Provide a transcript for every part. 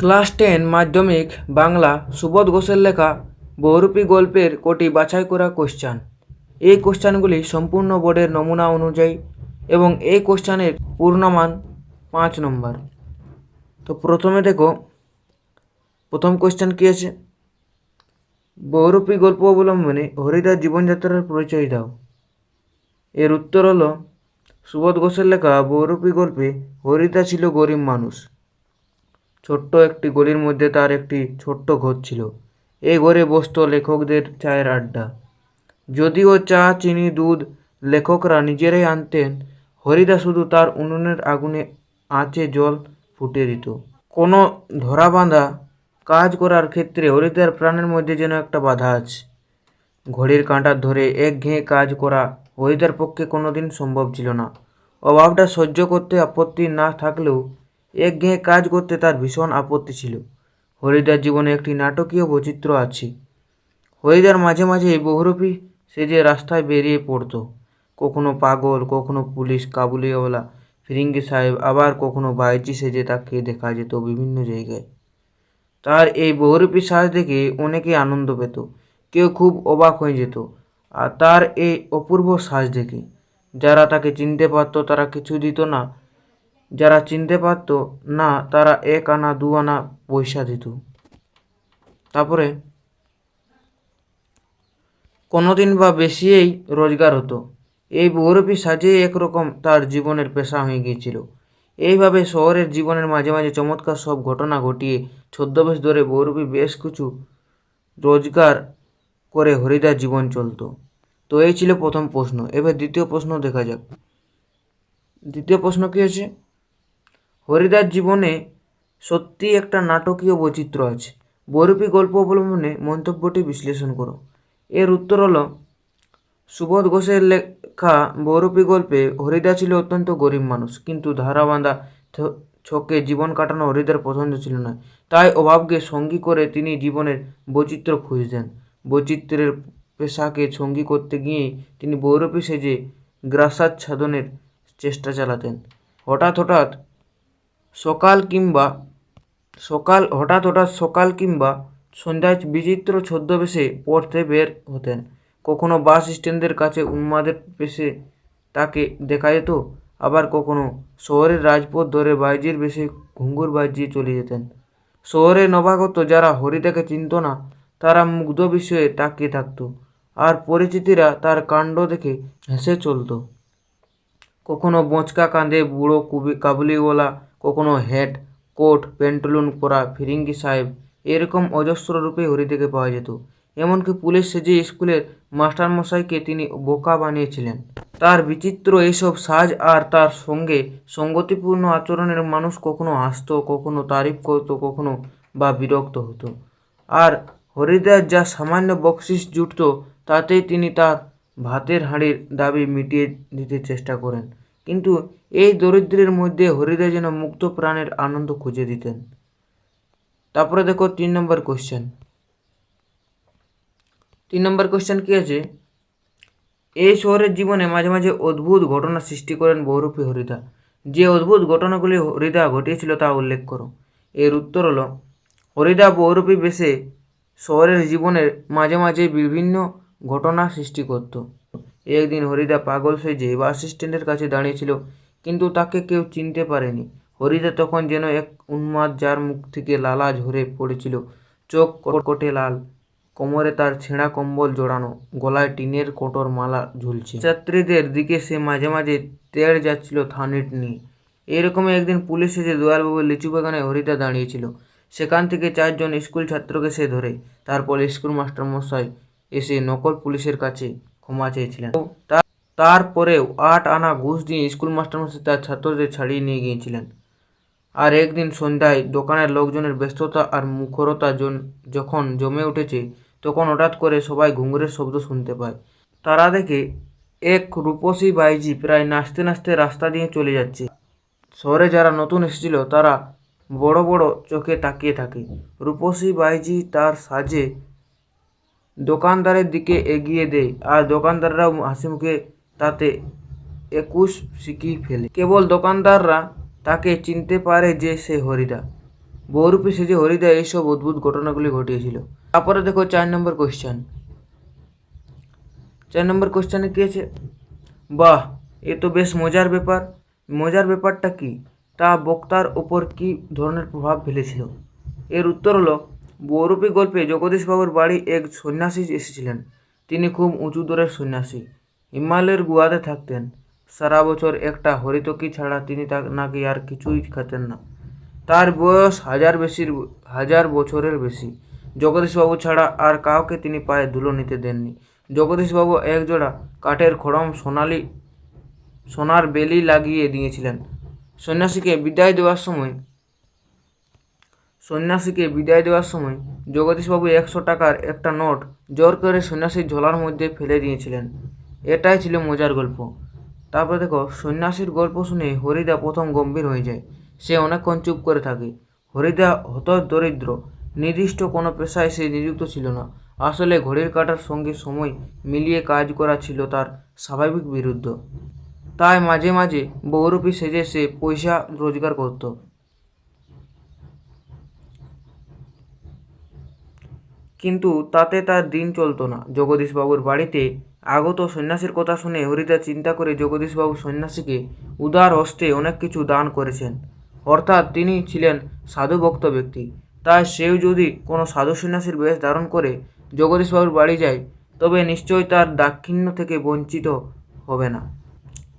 Class 10 মাধ্যমিক বাংলা সুবোধ ঘোষের লেখা বহুরূপী গল্পের কটি বাছাই করা কোশ্চান। এই কোশ্চানগুলি সম্পূর্ণ বোর্ডের নমুনা অনুযায়ী এবং এই কোশ্চানের পূর্ণমান 5 নম্বর। তো প্রথমে দেখো, প্রথম কোশ্চান কী আছে? বহুরূপী গল্প অবলম্বনে হরিদার জীবনযাত্রার পরিচয় দাও। এর উত্তর হলো, সুবোধ ঘোষের লেখা বহুরূপী গল্পে হরিদা ছিল গরিব মানুষ। ছোট্ট একটি গলির মধ্যে তার একটি ছোট্ট ঘর ছিল। এই ঘরে বসত লেখকদের চায়ের আড্ডা। যদিও চা, চিনি, দুধ লেখকরা নিজেরাই আনতেন, হরিদা শুধু তার উনুনের আগুনে আঁচে জল ফুটিয়ে দিত। কোনো ধরাবাঁধা কাজ করার ক্ষেত্রে হরিদার প্রাণের মধ্যে যেন একটা বাধা আছে। ঘড়ির কাঁটার ধরে একঘেয়ে কাজ করা হরিদার পক্ষে কোনোদিন সম্ভব ছিল না। অভাবটা সহ্য করতে আপত্তি না থাকলেও একঘেয়ে কাজ করতে তার ভীষণ আপত্তি ছিল। হরিদার জীবনে একটি নাটকীয় বৈচিত্র্য আছে। হরিদার মাঝে মাঝে বহুরূপী সেজে রাস্তায় বেরিয়ে পড়ত। কখনো পাগল, কখনো পুলিশ, কাবুলিওয়ালা, ফিরিঙ্গি সাহেব, আবার কখনো বাইজি সেজে তাকে দেখা যেত বিভিন্ন জায়গায়। তার এই বহুরূপী সাজ দেখে অনেকে আনন্দ পেত, কেউ খুব অবাক হয়ে যেত। আর তার এই অপূর্ব সাজ দেখে যারা তাকে চিনতে পারত তারা কিছু দিত না, যারা চিনতে পারত না তারা 1 আনা 2 আনা পয়সা দিত। তারপরে কোনোদিন বা বেশিই রোজগার হতো। এই বহুরূপী সাজেই একরকম তার জীবনের পেশা হয়ে গিয়েছিল। এইভাবে শহরের জীবনের মাঝে মাঝে চমৎকার সব ঘটনা ঘটিয়ে ছদ্মবেশ ধরে বহুরূপী বেশ কিছু রোজগার করে হরিদার জীবন চলত। তো এই ছিল প্রথম প্রশ্ন। এবার দ্বিতীয় প্রশ্ন দেখা যাক। দ্বিতীয় প্রশ্ন কী আছে? হরিদার জীবনে সত্যি একটা নাটকীয় বৈচিত্র্য আছে। বহুরূপী গল্প অবলম্বনে মন্তব্যটি বিশ্লেষণ করো। এর উত্তর হলো, সুবোধ ঘোষের লেখা বহুরূপী গল্পে হরিদা ছিল অত্যন্ত গরিব মানুষ, কিন্তু ধারাবাঁধা ছকে জীবন কাটানো হরিদার পছন্দ ছিল না। তাই অভাবকে সঙ্গী করে তিনি জীবনের বৈচিত্র্য খুঁজতেন। বৈচিত্র্যের পেশাকে সঙ্গী করতে গিয়েই তিনি বহুরূপী সেজে গ্রাসাচ্ছাদনের চেষ্টা চালাতেন। হঠাৎ হঠাৎ সকাল কিংবা সন্ধ্যায় বিচিত্র ছদ্মবেশে পড়তে বের হতেন। কখনো বাস স্ট্যান্ডের কাছে উন্মাদের বেশে তাকে দেখা যেত, আবার কখনো শহরের রাজপথ ধরে বাইজির বেশে ঘুঙুর বাজিয়ে চলে যেতেন। শহরের নবাগত যারা হরিদাকে চিনত না তারা মুগ্ধ বিস্ময়ে তাকিয়ে থাকত, আর পরিচিতিরা তার কাণ্ড দেখে হেসে চলত। কখনো বোঁচকা কাঁধে বুড়ো কাবুলিওয়ালা, কখনো হ্যাট, কোট, প্যান্টুলুন পরা ফিরিঙ্গি সাহেব, এরকম অজস্র রূপে হরিদাকে পাওয়া যেত। এমনকি পুলিশ সেজে স্কুলের মাস্টারমশাইকে তিনি বোকা বানিয়েছিলেন। তার বিচিত্র এইসব সাজ আর তার সঙ্গে সঙ্গতিপূর্ণ আচরণের মানুষ কখনো হাসত, কখনো তারিফ করত, কখনো বা বিরক্ত হতো। আর হরিদার যা সামান্য বকশিস জুটত তাতেই তিনি তার ভাতের হাঁড়ির দাবি মিটিয়ে দিতে চেষ্টা করেন। কিন্তু এই দরিদ্রের মধ্যে হরিদা যেন মুক্ত প্রাণের আনন্দ খুঁজে দিতেন। তারপরে দেখো 3 নম্বর কোশ্চেন। 3 নম্বর কোশ্চেন কী আছে? এই শহরের জীবনে মাঝে মাঝে অদ্ভুত ঘটনা সৃষ্টি করেন বহুরূপী হরিদা। যে অদ্ভুত ঘটনাগুলি হরিদা ঘটিয়েছিল তা উল্লেখ করো। এর উত্তর হলো, হরিদা বহুরূপী বেশে শহরের জীবনের মাঝে মাঝে বিভিন্ন ঘটনা সৃষ্টি করত। একদিন হরিদা পাগল সেজে বাস স্ট্যান্ডের কাছে দাঁড়িয়েছিল, কিন্তু তাকে কেউ চিনতে পারেনি। হরিদা তখন যেন এক উন্মাদ যার মুখ থেকে লালা ঝরে পড়েছিল, চোখ কটকটে লাল, কোমরে তার ছেঁড়া কম্বল জড়ানো, গলায় টিনের কোটোর মালা ঝুলছে। যাত্রীদের দিকে সে মাঝে মাঝে তেড় যাচ্ছিল থানিট নিয়ে। এইরকমই একদিন পুলিশ সেজে দয়ালবাবুর লিচু বাগানে হরিদা দাঁড়িয়েছিল। সেখান থেকে 4 জন স্কুল ছাত্রকে সে ধরে। তারপর স্কুল মাস্টারমশাই এসে নকল পুলিশের কাছে ক্ষমা চেয়েছিলেন। তারপরেও 8 আনা ঘুষ দিয়ে স্কুল মাস্টারমশাই তার ছাত্রদের ছাড়িয়ে নিয়ে গিয়েছিলেন। আর একদিন সন্ধ্যায় দোকানের লোকজনের ব্যস্ততা আর মুখরতা যখন জমে উঠেছে, তখন হঠাৎ করে সবাই ঘুঙুরের শব্দ শুনতে পায়। তারা দেখে এক রূপসী বাইজি প্রায় নাচতে নাচতে রাস্তা দিয়ে চলে যাচ্ছে। শহরে যারা নতুন এসেছিল তারা বড় বড় চোখে তাকিয়ে থাকে। রূপসী বাইজি তার সাজে দোকানদারের দিকে এগিয়ে দেয়, আর দোকানদাররাও হাসি মুখে তাতে 21 সিকি ফেলে। কেবল দোকানদাররা তাকে চিনতে পারে যে সে হরিদা। বহুরূপী সেজে হরিদা এইসব অদ্ভুত ঘটনাগুলি ঘটিয়েছিল। তারপরে দেখো 4 নম্বর কোশ্চেন। 4 নম্বর কোশ্চেনে কী আছে? বাহ, এ তো বেশ মজার ব্যাপার। মজার ব্যাপারটা কি? তা বক্তার ওপর কী ধরনের প্রভাব ফেলেছিল? এর উত্তর হলো, বহুরূপী গল্পে জগদীশবাবুর বাড়ি এক সন্ন্যাসী এসেছিলেন। তিনি খুব উঁচু দরের সন্ন্যাসী, হিমালয়ের গুহাতে থাকতেন। সারা বছর একটা হরিতকি ছাড়া তিনি নাকি আর কিছুই খেতেন না। তার বয়স হাজার বছরের বেশি। জগদীশবাবু ছাড়া আর কাউকে তিনি পায়ে ধুলো নিতে দেননি। জগদীশবাবু একজোড়া কাঠের খড়ম সোনার বেলি লাগিয়ে দিয়েছিলেন। সন্ন্যাসীকে বিদায় দেওয়ার সময় জগদীশবাবু 100 টাকার একটা নোট জোর করে সন্ন্যাসীর ঝোলার মধ্যে ফেলে দিয়েছিলেন। এটাই ছিল মজার গল্প। তারপরে দেখো, সন্ন্যাসীর গল্প শুনে হরিদা প্রথম গম্ভীর হয়ে যায়। সে অনেকক্ষণ চুপ করে থাকে। হরিদা হতদরিদ্র, নির্দিষ্ট কোনো পেশায় সে নিযুক্ত ছিল না। আসলে ঘড়ির কাঁটার সঙ্গে সময় মিলিয়ে কাজ করা ছিল তার স্বাভাবিক বিরুদ্ধ। তাই মাঝে মাঝে বহুরূপী সেজে সে পয়সা রোজগার করত। কিন্তু তাতে তার দিন চলত না। জগদীশবাবুর বাড়িতে আগত সন্ন্যাসীর কথা শুনে হরিদা চিন্তা করে জগদীশবাবু সন্ন্যাসীকে উদার হস্তে অনেক কিছু দান করেছেন। অর্থাৎ তিনি ছিলেন সাধুভক্ত ব্যক্তি। তাই সেও যদি কোনো সাধু সন্ন্যাসীর বেশ ধারণ করে জগদীশবাবুর বাড়ি যায়, তবে নিশ্চয়ই তার দাক্ষিণ্য থেকে বঞ্চিত হবে না।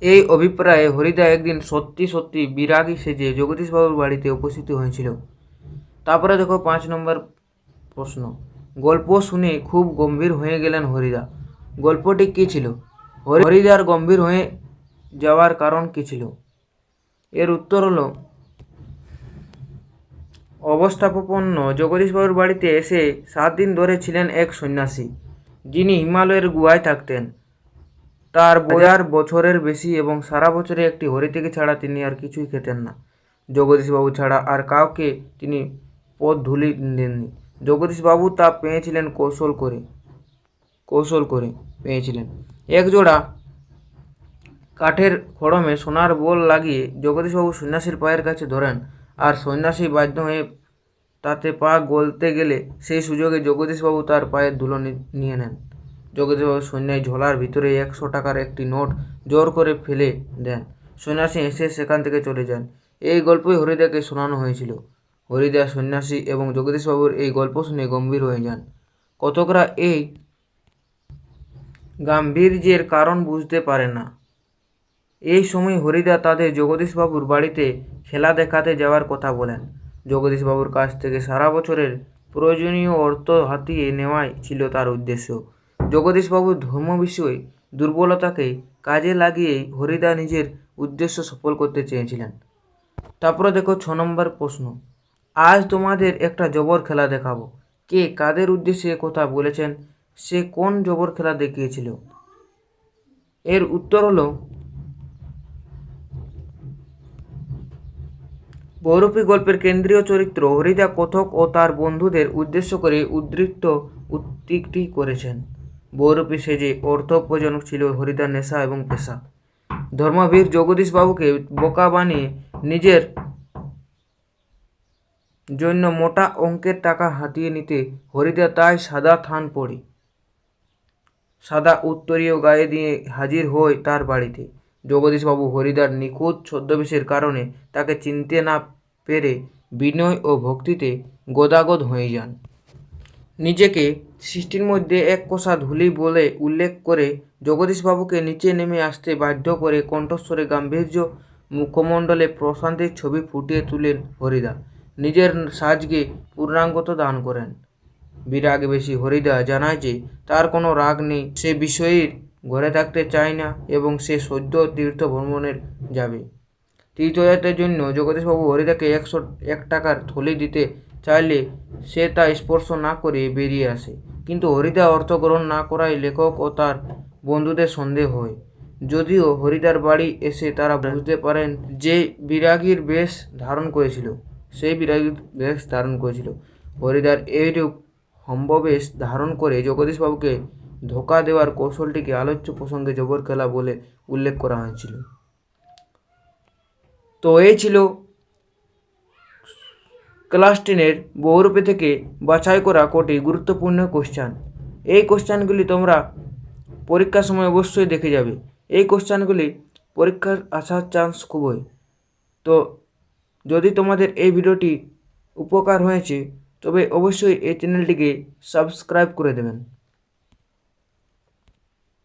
এই অভিপ্রায়ে হরিদা একদিন সত্যি সত্যি বিরাগী সেজে জগদীশবাবুর বাড়িতে উপস্থিত হয়েছিল। তারপরে দেখো 5 নম্বর প্রশ্ন। গল্প শুনে খুব গম্ভীর হয়ে গেলেন হরিদা। গল্পটি কী ছিল? হরিদার গম্ভীর হয়ে যাওয়ার কারণ কী ছিল? এর উত্তর হলো, অবস্থাপন্ন জগদীশবাবুর বাড়িতে এসে 7 দিন ধরে ছিলেন এক সন্ন্যাসী, যিনি হিমালয়ের গুহায় থাকতেন। তার হাজার বছরের বেশি এবং সারা বছরে একটি হরিতকি ছাড়া তিনি আর কিছুই খেতেন না। জগদীশবাবু ছাড়া আর কাউকে তিনি পথ ধুলি দেননি। জগদীশবাবু তা পেয়েছিলেন কৌশল করে পেয়েছিলেন। একজোড়া কাঠের খড়মে সোনার বল লাগিয়ে জগদীশবাবু সন্ন্যাসীর পায়ের কাছে ধরেন, আর সন্ন্যাসী বাধ্য হয়ে তাতে পা গলতে গেলে সেই সুযোগে জগদীশবাবু তার পায়ের ধুলো নিয়ে নেন। জগদীশবাবু সন্ন্যাসী ঝোলার ভিতরে 100 টাকার একটি নোট জোর করে ফেলে দেন। সন্ন্যাসী এসে সেখান থেকে চলে যান। এই গল্পই হরিদাকে শোনানো হয়েছিল। হরিদা সন্ন্যাসী এবং জগদীশবাবুর এই গল্প শুনে গম্ভীর হয়ে যান। কতকরা এই গাম্ভীর্যের কারণ বুঝতে পারে না। এই সময় হরিদা তাদের জগদীশবাবুর বাড়িতে খেলা দেখাতে যাওয়ার কথা বলেন। জগদীশবাবুর কাছ থেকে সারা বছরের প্রয়োজনীয় অর্থ হাতিয়ে নেওয়াই ছিল তার উদ্দেশ্য। জগদীশবাবুর ধর্ম বিষয়ে দুর্বলতাকে কাজে লাগিয়েই হরিদা নিজের উদ্দেশ্য সফল করতে চেয়েছিলেন। তারপরে দেখো 6 নম্বর প্রশ্ন। আজ তোমাদের একটা জবর খেলা দেখাবো। কে কাদের উদ্দেশ্যে কথা বলেছেন? সে কোন জবর খেলা দেখিয়েছিল? এর উত্তর হলো, বহুরূপী গল্পের কেন্দ্রীয় চরিত্র হরিদা কথক ও তার বন্ধুদের উদ্দেশ্য করে উক্তিটি করেছেন। বহুরূপী সেজে অর্থোপার্জন ছিল হরিদার নেশা এবং পেশা। ধর্মবীর জগদীশবাবুকে বোকা বানিয়ে নিজের জন্য মোটা অঙ্কের টাকা হাতিয়ে নিতে হরিদা তাই সাদা উত্তরীয় গায়ে দিয়ে হাজির হয় তার বাড়িতে। জগদীশবাবু হরিদার নিখুঁত ছদ্মবেশের কারণে তাকে চিনতে না পেরে বিনয় ও ভক্তিতে গদাগদ হয়ে যান। নিজেকে সৃষ্টির মধ্যে এক কষা ধুলি বলে উল্লেখ করে জগদীশবাবুকে নিচে নেমে আসতে বাধ্য করে কণ্ঠস্বরে গাম্ভীর্য, মুখমণ্ডলে প্রশান্তির ছবি ফুটিয়ে তুলেন হরিদা। নিজের সাজকে পূর্ণাঙ্গতা দান করেন। বিরাগবেশী হরিদা জানায় যে তার কোনো রাগ নেই, সে বিষয়ীর ঘরে থাকতে চায় না এবং সে সদ্য তীর্থ ভ্রমণে যাবে। তীর্থযাত্রার জন্য জগদীশবাবু হরিদাকে 101 টাকার থলি দিতে চাইলে সে তা স্পর্শ না করে বেরিয়ে আসে। কিন্তু হরিদা অর্থ গ্রহণ না করায় লেখক ও তার বন্ধুদের সন্দেহ হয়। যদিও হরিদার বাড়ি এসে তারা বুঝতে পারেন যে বিরাগীর বেশ ধারণ করেছিল। হরিদার এইরূপ হম্ববেশ ধারণ করে জগদীশবাবুকে ধোঁকা দেওয়ার কৌশলটিকে আলোচ্য প্রসঙ্গে জবর খেলা বলে উল্লেখ করা হয়েছিল। তো এই ছিল ক্লাস 10-এর বহুরূপী থেকে বাছাই করা কটি গুরুত্বপূর্ণ কোশ্চান। এই কোশ্চানগুলি তোমরা পরীক্ষার সময় অবশ্যই দেখে যাবে। এই কোশ্চানগুলি পরীক্ষার আসার চান্স খুবই। তো যদি তোমাদের এই ভিডিওটি উপকার হয়েছে তবে অবশ্যই এই চ্যানেলটিকে সাবস্ক্রাইব করে দেবেন।